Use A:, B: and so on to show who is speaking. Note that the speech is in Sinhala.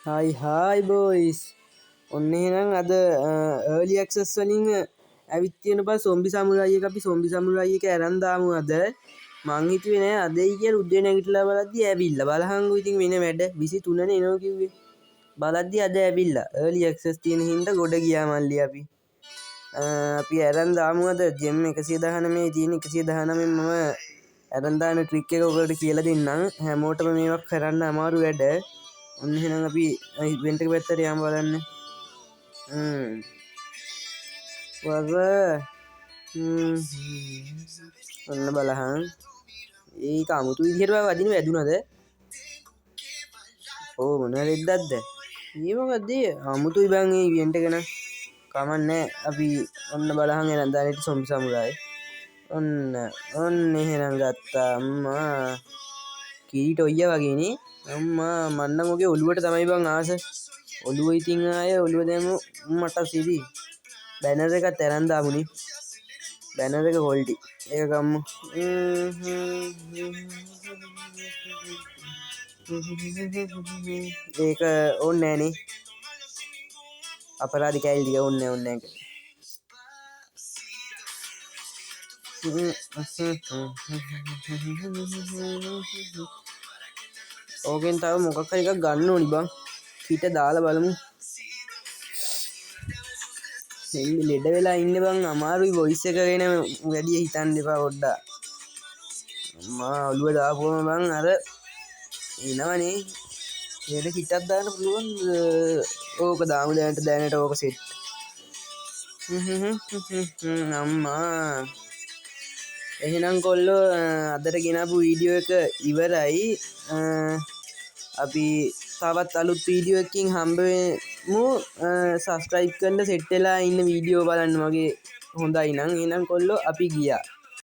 A: හයි බොයිස් ඔන්න එහෙනම් අද early access වලින් ඇවිත් තියෙන බා සොම්බි සමුරයි එක අපි සොම්බි සමුරයි එක අරන් දාමු අද මං හිතුවේ නෑ අදයි කියලා උදේ නැගිටලා බලද්දි ඇවිල්ලා බලහන්කෝ ඉතින් වෙන වැඩ 23 නේ එනවා කිව්වේ බලද්දි අද ඇවිල්ලා early access තියෙන හින්දා ගොඩ ගියා මල්ලි අපි අරන් දාමු අද gem 119 මේ තියෙන 119 මම අරන් දාන ට්‍රික් එක ඔයගොල්ලෝ කියලා දෙන්නම් හැමෝටම මේවා කරන්න අමාරු වැඩ ඔන්න එහෙනම් අපි ඉවෙන්ට් එක පැත්තට යමු බලන්න. ඔන්න බලහන්. ඒක 아무තු විදිහට වදින වැදුනද? ඕ මොන රෙද්දක්ද? මේ මොකද්ද? 아무තුයි බං මේ ඉවෙන්ට් එක නම්. කමන්නේ අපි ඔන්න බලහන් එහෙනම් දැනෙට සොම්බි සමුරායි. ඔන්න එහෙනම් ගත්තා අම්මා. කීට ඔయ్య වගේනේ. අම්මා මන්නම් ඔගේ ඔළුවට තමයි බං ආස. ඔළුව ඉතින් ආය ඔළුව දැම්ම මට සිරි. බැනර් එකත් අරන් දාමුනේ. බැනර් එක හොල්ටි. ඒක ගම්මු. ඒක ඕනේ නෑනේ. අපරාධි කැලි ටික ඕනේ ඒක. ඕකෙන් තව මොකක් හරි එකක් ගන්න ඕනි බං. හිට දාලා බලමු. එන්නේ ලෙඩ වෙලා ඉන්නේ බං අමාරුයි වොයිස් එක ගැන වැඩි හිතන්න එපා පොඩ්ඩක්. අම්මා ඔළුව දාපුවම බං අර එනවනේ. ඊට හිටක් දාන්න පුළුවන්. ඕක දාමු දැනට ඕක සෙට්. අම්මා එහෙනම් කොල්ලෝ අදට ගෙනාපු වීඩියෝ එක ඉවරයි. අපි තවත් අලුත් වීඩියෝ එකකින් හම්බවෙමු. සබස්ක්‍රයිබ් කරන්න සෙට් වෙලා ඉන්න වීඩියෝ බලන්න මගේ හොඳයි නම් එහෙනම් කොල්ලෝ අපි ගියා.